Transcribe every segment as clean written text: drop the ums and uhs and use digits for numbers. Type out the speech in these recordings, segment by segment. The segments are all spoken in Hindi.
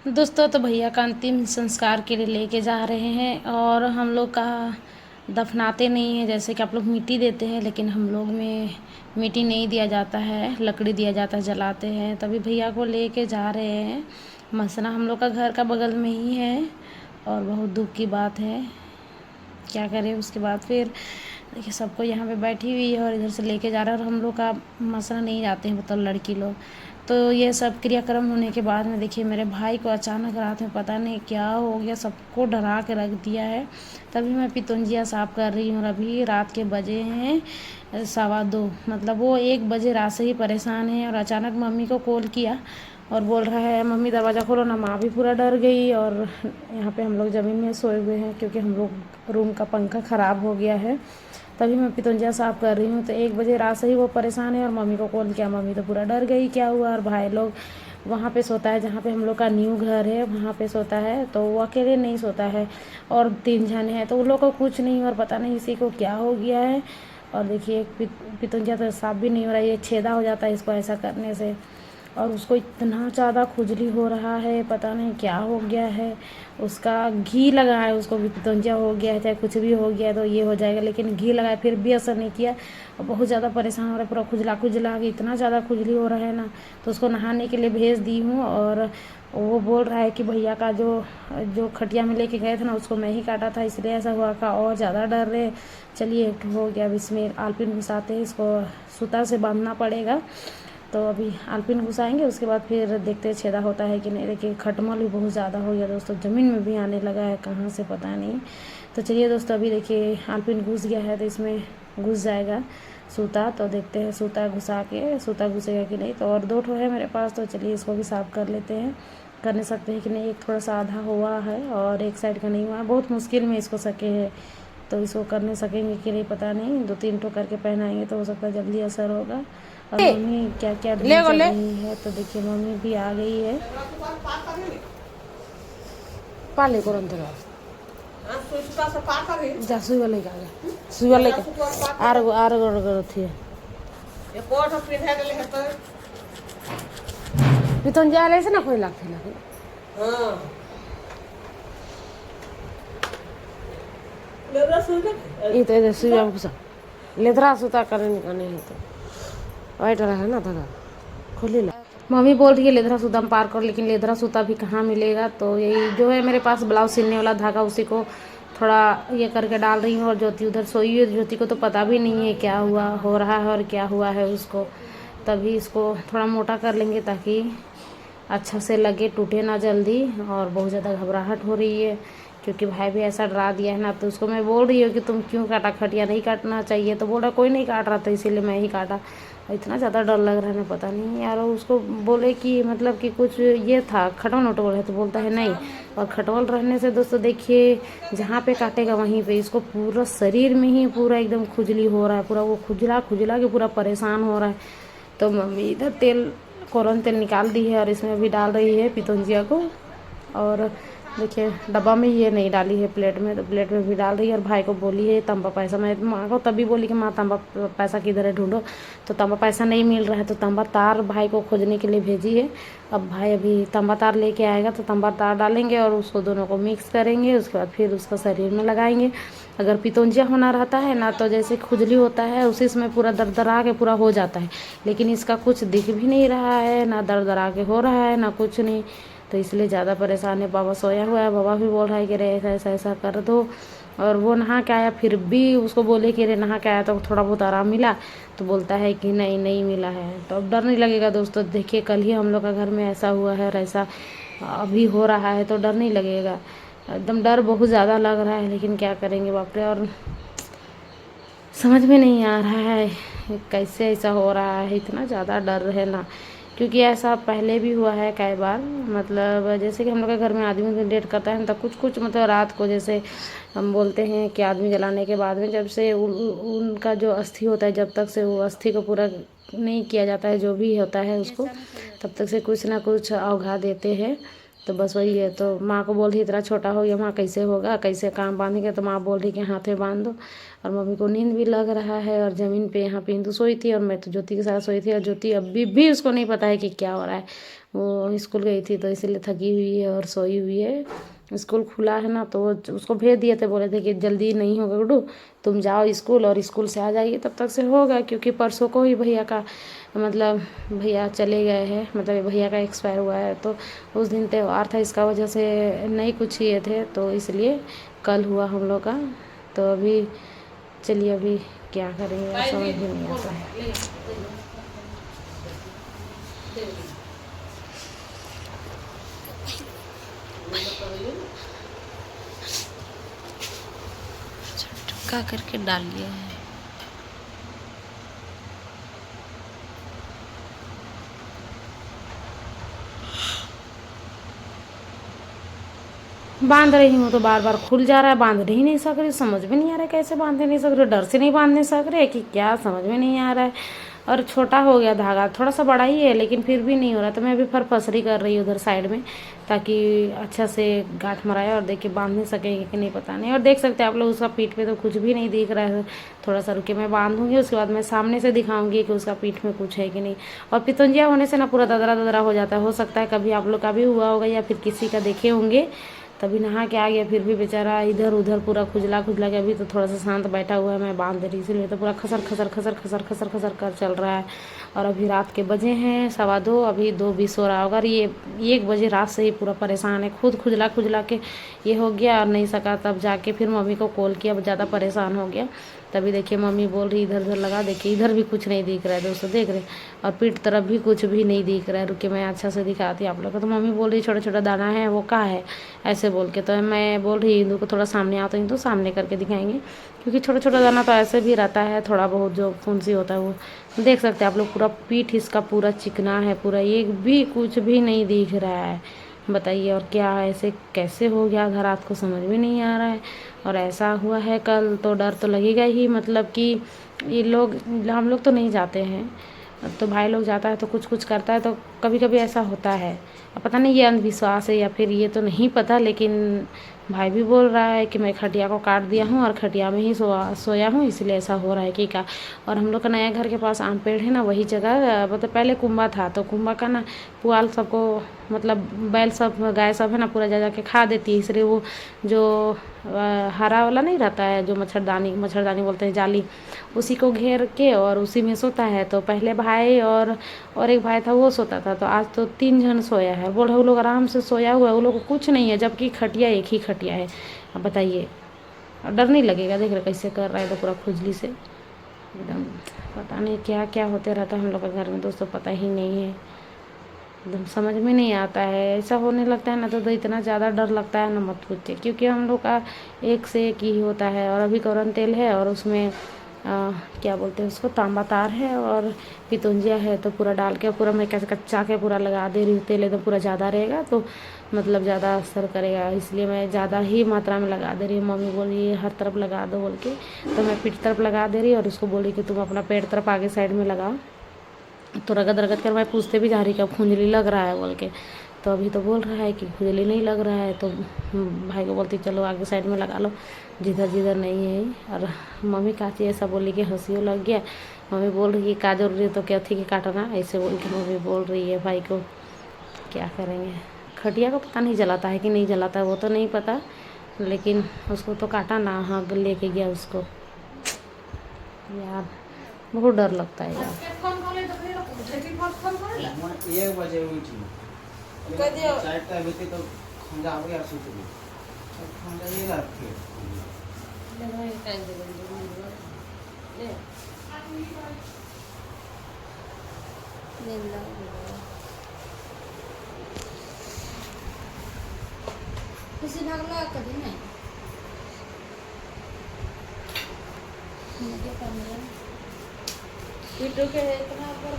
दोस्तों तो भैया का अंतिम संस्कार के लिए लेके जा रहे हैं और हम लोग का दफनाते नहीं है। जैसे कि आप लोग मिट्टी देते हैं, लेकिन हम लोग में मिट्टी नहीं दिया जाता है, लकड़ी दिया जाता है, जलाते हैं। तभी भैया को लेके जा रहे हैं। मसना हम लोग का घर का बगल में ही है और बहुत दुख की बात है। क्या करें। उसके बाद फिर देखिए सबको यहाँ पे बैठी हुई है और इधर से लेके जा रहा है। और हम लोग का मसना नहीं जाते हैं, मतलब लड़की लोग। तो ये सब क्रियाक्रम होने के बाद में देखिए मेरे भाई को अचानक रात में पता नहीं क्या हो गया, सबको डरा के रख दिया है। तभी मैं पितुंजिया साफ कर रही हूँ और अभी रात के बजे हैं 2:15। मतलब वो 1 बजे रात से ही परेशान है और अचानक मम्मी को कॉल किया और बोल रहा है मम्मी दरवाज़ा खोलो ना। माँ भी पूरा डर गई और यहाँ पे हम लोग ज़मीन में सोए हुए हैं क्योंकि हम लोग रूम का पंखा ख़राब हो गया है। तभी मैं पितुंजिया साफ़ कर रही हूँ तो 1 बजे रात से ही वो परेशान है और मम्मी को कॉल किया। मम्मी तो पूरा डर गई क्या हुआ। और भाई लोग वहाँ पे सोता है जहाँ पे हम लोग का न्यू घर है, वहाँ पे सोता है। तो वो अकेले नहीं सोता है और 3 जन हैं, तो उन लोग को कुछ नहीं और पता नहीं इसी को क्या हो गया है। और देखिए पितुंजिया तो साफ भी नहीं हो रहा है, ये छेदा हो जाता है इसको ऐसा करने से। और उसको इतना ज़्यादा खुजली हो रहा है, पता नहीं क्या हो गया है। उसका घी लगा है, उसको भी पितुंजिया हो गया है, चाहे कुछ भी हो गया तो ये हो जाएगा, लेकिन घी लगाए फिर भी असर नहीं किया और बहुत ज़्यादा परेशान हो रहा है। पूरा खुजला खुजला के इतना ज़्यादा खुजली हो रहा है ना, तो उसको नहाने के लिए भेज दी हूँ। और वो बोल रहा है कि भैया का जो जो खटिया में लेके गए थे ना, उसको मैं ही काटा था इसलिए ऐसा हुआ का, और ज़्यादा डर रहे। चलिए एक हो गया। अब इसमें आलपिन घुसाते हैं, इसको सूता से बांधना पड़ेगा। तो अभी आलपिन घुसाएंगे, उसके बाद फिर देखते हैं छेदा होता है कि नहीं। देखिए खटमल भी बहुत ज़्यादा हो गया दोस्तों, ज़मीन में भी आने लगा है, कहाँ से पता नहीं। तो चलिए दोस्तों अभी देखिए आलपिन घुस गया है तो इसमें घुस जाएगा सूता। तो देखते हैं सूता घुसा के सूता घुसेगा कि नहीं। तो और 2 ठो है मेरे पास, तो चलिए इसको भी साफ़ कर लेते हैं। करने सकते हैं कि नहीं। एक थोड़ा सा आधा हुआ है और एक साइड का नहीं हुआ है, बहुत मुश्किल में इसको सके है। तो इसको करने सकेंगे कि नहीं पता नहीं। 2-3 ठो करके पहनाएंगे तो हो सकता है जल्दी असर होगा। और मम्मी क्या क्या ढूंढ चल रही है, तो देखिए मम्मी भी आ गई है। पाले को जा सुई वाले का सुई वाले का आर गो थी पितुंजिया ले से ना कोई लागथे लगे। हां लेदरा सुई तो इधर सुई हमको सब लेदरा सूता करने का नहीं तो वाइट रहा है ना धागा खोली ला। मम्मी बोल रही है लेदरा सूता में पार कर, लेकिन लेदरा सूता भी कहाँ मिलेगा। तो यही जो है मेरे पास ब्लाउज सिलने वाला धागा, उसी को थोड़ा ये करके डाल रही हूँ। और ज्योति उधर सोई हुई, ज्योति को तो पता भी नहीं है क्या हुआ हो रहा है और क्या हुआ है उसको। तभी इसको थोड़ा मोटा कर लेंगे ताकि अच्छा से लगे, टूटे ना जल्दी। और बहुत ज़्यादा घबराहट हो रही है क्योंकि भाई भी ऐसा डरा दिया है ना। तो उसको मैं बोल रही हूँ कि तुम क्यों काटा, खटिया नहीं काटना चाहिए। तो बोल रहा कोई नहीं काट रहा था इसीलिए मैं ही काटा। और इतना ज़्यादा डर लग रहा है ना पता नहीं यार। उसको बोले कि मतलब कि कुछ ये था खटवल उटवल है, तो बोलता है नहीं। और खटवल रहने से दोस्तों देखिए जहाँ पे काटेगा वहीं पे इसको पूरा शरीर में ही पूरा एकदम खुजली हो रहा है, पूरा वो खुजला खुजला के पूरा परेशान हो रहा है। तो मम्मी इधर तेल कोरन तेल निकाल दी है और इसमें भी डाल रही है पितुंजिया को। और देखिए डब्बा में ये नहीं डाली है प्लेट में, तो प्लेट में भी डाल रही है। और भाई को बोली है तंबा पैसा, मैं माँ को तभी बोली कि माँ तंबा पैसा किधर है ढूंढो। तो तंबा पैसा नहीं मिल रहा है तो तंबा तार भाई को खोजने के लिए भेजी है। अब भाई अभी तंबा तार लेके आएगा तो तंबा तार डालेंगे और उसको दोनों को मिक्स करेंगे। उसके बाद फिर उसको शरीर में लगाएंगे। अगर पितुंजिया होना रहता है ना तो जैसे खुजली होता है उसी समय पूरा दरदरा के पूरा हो जाता है, लेकिन इसका कुछ दिख भी नहीं रहा है, ना दरदरा के हो रहा है ना कुछ नहीं। तो इसलिए ज़्यादा परेशान है। बाबा सोया हुआ है, बाबा भी बोल रहा है कि रे ऐसा ऐसा ऐसा कर दो। और वो नहा के आया, फिर भी उसको बोले कि रे नहा के आया तो थोड़ा बहुत आराम मिला, तो बोलता है कि नहीं नहीं मिला है। तो अब डर नहीं लगेगा दोस्तों। देखिए कल ही हम लोग का घर में ऐसा हुआ है और ऐसा अभी हो रहा है, तो डर नहीं लगेगा। एकदम डर बहुत ज़्यादा लग रहा है, लेकिन क्या करेंगे बाप रे। और समझ में नहीं आ रहा है कैसे ऐसा हो रहा है, इतना ज़्यादा डर है ना। क्योंकि ऐसा पहले भी हुआ है कई बार। मतलब जैसे कि हम लोग के घर में आदमी डेट करता है तो कुछ कुछ मतलब रात को जैसे हम बोलते हैं कि आदमी जलाने के बाद में जब से उनका जो अस्थि होता है, जब तक से वो अस्थि को पूरा नहीं किया जाता है जो भी होता है उसको, तब तक से कुछ ना कुछ अवघा देते हैं। तो बस वही है। तो माँ को बोल रही इतना छोटा हो गया माँ कैसे होगा, कैसे काम बांधेंगे। तो माँ बोल रही कि हाथ में बांध दो। और मम्मी को नींद भी लग रहा है और ज़मीन पे यहाँ पे हिंदू सोई थी और मैं तो ज्योति के साथ सोई थी। और ज्योति अभी भी उसको नहीं पता है कि क्या हो रहा है, वो स्कूल गई थी तो इसलिए थकी हुई है और सोई हुई है। स्कूल खुला है ना, तो उसको भेज दिए थे, बोले थे कि जल्दी नहीं होगा गुड्डू, तुम जाओ स्कूल और स्कूल से आ जाइए तब तक से होगा, क्योंकि परसों को ही भैया का मतलब भैया चले गए हैं, मतलब भैया का एक्सपायर हुआ है, तो उस दिन त्यौहार था, इसका वजह से नहीं कुछ किए थे, तो इसलिए कल हुआ हम लोग का। तो अभी चलिए अभी क्या करेंगे समझ भी नहीं आता है। टुक्का करके डालिए। बांध रही हूँ तो बार बार खुल जा रहा है, बांध ही नहीं सक रही, समझ में नहीं आ रहा है कैसे बांध नहीं सक रहे, डर से नहीं बांधने सक रहे कि क्या, समझ में नहीं आ रहा है। और छोटा हो गया धागा, थोड़ा सा बड़ा ही है लेकिन फिर भी नहीं हो रहा, तो मैं अभी फरफसरी कर रही हूँ उधर साइड में, ताकि अच्छा से गांठ मराए और देखिए बांध नहीं सकेंगे कि नहीं पता नहीं। और देख सकते हैं आप लोग उसका पीठ पे तो कुछ भी नहीं दिख रहा है, थोड़ा सा रुके मैं बांधूंगी, उसके बाद मैं सामने से दिखाऊंगी कि उसका पीठ में कुछ है कि नहीं। और पितंजिया होने से ना पूरा ददरा ददरा हो जाता है, हो सकता है कभी आप लोग का भी हुआ होगा या फिर किसी का देखे होंगे। तभी नहा के आ गया, फिर भी बेचारा इधर उधर पूरा खुजला खुजला के, अभी तो थोड़ा सा शांत बैठा हुआ है, मैं बांध दे रही, इसीलिए तो पूरा खसर खसर खसर खसर खसर खसर कर चल रहा है। और अभी रात के बजे हैं 2:15, अभी 2:20 हो रहा होगा, और ये 1 बजे रात से ही पूरा परेशान है, खुद खुजला खुजला के ये हो गया और नहीं सका, तब जाके फिर मम्मी को कॉल किया, ज़्यादा परेशान हो गया। तभी देखिए मम्मी बोल रही इधर उधर लगा, देखिए इधर भी कुछ नहीं दिख रहा है दोस्तों, देख रहे, और पीठ तरफ भी कुछ भी नहीं दिख रहा है। रुके मैं अच्छा से दिखाती आप लोग को। तो मम्मी बोल रही छोटा छोटा दाना है, वो कहाँ है, ऐसे बोल के। तो मैं बोल रही इंदू को थोड़ा सामने आओ, तो इंदू सामने करके दिखाएंगे, क्योंकि छोटा छोटा दाना तो ऐसे भी रहता है, थोड़ा बहुत जो फुंसी होता है वो देख सकते हैं आप लोग। पूरा पीठ इसका पूरा चिकना है, पूरा एक भी कुछ भी नहीं दिख रहा है। बताइए और क्या, ऐसे कैसे हो गया आधा रात को, समझ में नहीं आ रहा है। और ऐसा हुआ है कल, तो डर तो लगेगा ही, मतलब कि ये लोग, हम लोग तो नहीं जाते हैं, तो भाई लोग जाता है तो कुछ कुछ करता है, तो कभी कभी ऐसा होता है। अब पता नहीं ये अंधविश्वास है या फिर ये तो नहीं पता, लेकिन भाई भी बोल रहा है कि मैं खटिया को काट दिया हूँ और खटिया में ही सोया हूँ, इसलिए ऐसा हो रहा है कि क्या। और हम लोग का नया घर के पास आम पेड़ है ना, वही जगह मतलब पहले कुंबा था, तो कुंबा का ना पुआल सबको, मतलब बैल सब गाय सब है ना, पूरा जा जा के खा देती है, इसलिए वो जो हरा वाला नहीं रहता है, जो मच्छरदानी बोलते हैं, जाली, उसी को घेर के और उसी में सोता है। तो पहले भाई और एक भाई था वो सोता था, तो आज तो 3 जन सोया है, बोल रहे वो लोग आराम से सोया हुआ है, वो लोग को कुछ नहीं है, जबकि खटिया एक ही खटिया है। अब बताइए, डर नहीं लगेगा, देख रहे कैसे कर रहा है, तो पूरा खुजली से एकदम, पता नहीं क्या क्या होते रहता है हम लोग के घर में दोस्तों, पता ही नहीं है, एकदम समझ में नहीं आता है। ऐसा होने लगता है ना तो इतना ज़्यादा डर लगता है ना मत पूछिए, क्योंकि हम लोग का एक से एक ही होता है। और अभी कौरन तेल है और उसमें क्या बोलते हैं उसको, तांबा तार है और पितुंजिया है, तो पूरा डाल के पूरा मैं कैसे कच्चा के पूरा लगा दे रही हूँ, तेल एकदम पूरा ज़्यादा रहेगा तो मतलब ज़्यादा असर करेगा, इसलिए मैं ज़्यादा ही मात्रा में लगा दे रही हूँ। मम्मी बोल रही है हर तरफ लगा दो बोल के, तो मैं पीठ तरफ लगा दे रही और उसको बोल रही कि तुम अपना पेट तरफ आगे साइड में लगाओ। तो रगद रगद कर मैं पूछते भी जा रही कब खुजली लग रहा है बोल के, तो अभी तो बोल रहा है कि खुजली नहीं लग रहा है, तो भाई को बोलती चलो आगे साइड में लगा लो, जिधर जिधर नहीं है। और मम्मी काची ऐसा बोली कि हंसियों लग गया, मम्मी बोल रही है का जरूरी तो क्या थी कि काटना, ऐसे बोल के मम्मी बोल रही है भाई को। क्या करेंगे, खटिया को पता नहीं जलाता है कि नहीं जलाता है वो तो नहीं पता, लेकिन उसको तो काटा ना, हाँ लेके गया उसको, यार बहुत डर लगता है यार। 1 बजे उठी चारटा बेटे तो खंजा हो गया सुत में, खंजा ये रखे किसी भागला कभी नहीं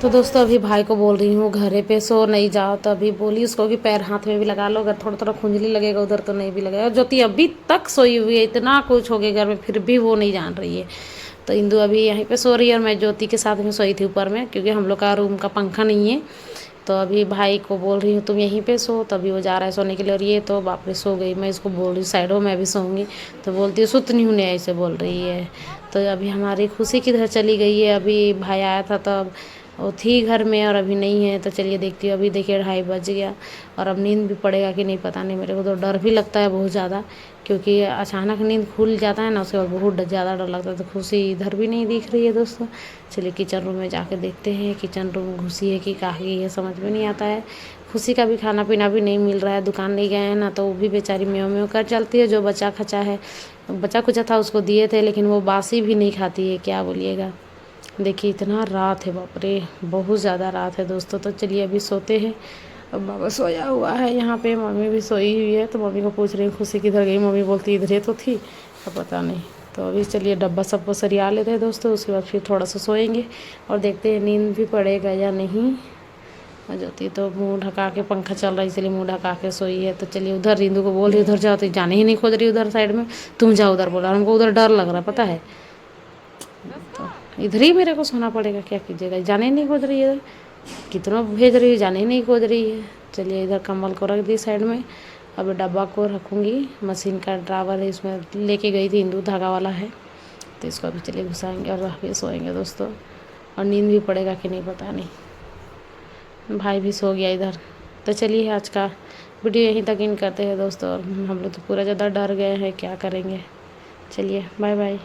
तो दोस्तों अभी भाई को बोल रही हूँ घरे पे सो नहीं जाओ, तो अभी बोली उसको कि पैर हाथ में भी लगा लो, अगर थोड़ा थोड़ा खुंजली लगेगा उधर तो नहीं भी लगेगा। ज्योति अभी तक सोई हुई है, इतना कुछ हो गया घर में फिर भी वो नहीं जान रही है। तो इंदु अभी यहीं पे सो रही है और मैं ज्योति के साथ में सोई थी ऊपर में, क्योंकि हम लोग का रूम का पंखा नहीं है। तो अभी भाई को बोल रही हूँ तुम यहीं पे सो, तभी वो जा रहा है सोने के लिए, और ये तो बाप रे सो गई। मैं इसको बोल रही हूँ साइड हो मैं भी सोऊंगी, तो बोलती है सुत नहीं हूँ, ऐसे बोल रही है। तो अभी हमारी खुशी किधर चली गई है, अभी भाई आया था तब वो थी घर में और अभी नहीं है। तो चलिए देखती हूँ। अभी देखिए 2:30 बज गया और अब नींद भी पड़ेगा कि नहीं पता नहीं। मेरे को तो डर भी लगता है बहुत ज़्यादा, क्योंकि अचानक नींद खुल जाता है ना, उसके बाद बहुत ज़्यादा डर लगता है। तो खुशी इधर भी नहीं दिख रही है दोस्तों। चलिए किचन रूम में जाके देखते हैं, किचन रूम घुसी है कि कहाँ गई है समझ में नहीं आता है। खुशी का भी खाना पीना भी नहीं मिल रहा है, दुकान नहीं गए हैं ना, तो वो भी बेचारी म्यों म्यों कर चलती है। जो बचा खचा है, बचा कुचा था उसको दिए थे, लेकिन वो बासी भी नहीं खाती है, क्या बोलिएगा। देखिए इतना रात है, बाप रे बहुत ज़्यादा रात है दोस्तों। तो चलिए अभी सोते हैं। अब बाबा सोया हुआ है यहाँ पे, मम्मी भी सोई हुई है। तो मम्मी को पूछ रही हूँ खुशी किधर गई, मम्मी बोलती इधर ही तो थी, अब पता नहीं। तो अभी चलिए डब्बा सबको सरिया लेते हैं दोस्तों, उसके बाद फिर थोड़ा सा सोएंगे और देखते हैं नींद भी पड़ेगा या नहीं। ज्योति तो मुंह ढका के, पंखा चल रहा है इसलिए मुंह ढका के सोई है। तो चलिए उधर रिंदू को बोल रही उधर जाओ, तो जाने ही नहीं खोज रही उधर साइड में। तुम जाओ उधर, बोला हमको उधर डर लग रहा पता है, तो इधर ही मेरे को सोना पड़ेगा, क्या कीजिएगा। जाने ही नहीं खोज रही है, कितना भेज रही है, जाने ही नहीं खोज रही है। चलिए इधर कंबल को रख दी साइड में। अब डब्बा को रखूँगी, मशीन का ड्रावर है इसमें लेके गई थी, इंदू धागा वाला है। तो इसको अभी चलिए घुसाएंगे और रख के सोएंगे दोस्तों। और नींद भी पड़ेगा कि नहीं पता नहीं। भाई भी सो गया इधर। तो चलिए आज का वीडियो यहीं तक इन करते हैं दोस्तों। और हम लोग तो पूरा ज़्यादा डर गए हैं, क्या करेंगे। चलिए बाय बाय।